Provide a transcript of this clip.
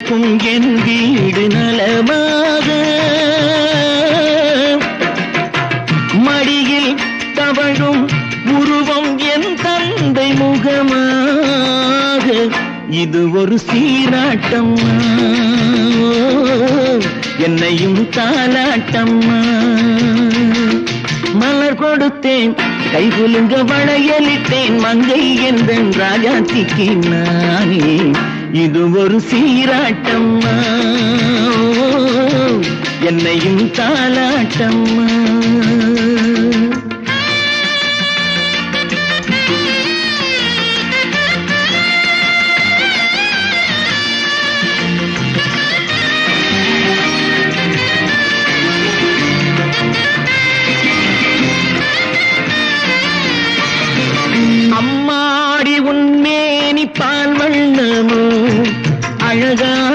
இருக்கும் என் வீடு நலமாக, மடியில் தவழும் உருவம் என் தந்தை முகமாக. இது ஒரு சீராட்டம்மா, என்னையும் தாலாட்டம்மா. மலர் கொடுத்தேன், கைகுலுங்க வளையலிட்டேன், மங்கை எந்தன் ராஜாத்திக்கு நானே. இது ஒரு சீராட்டம்மா, என்னையும் தாலாட்டம்மா.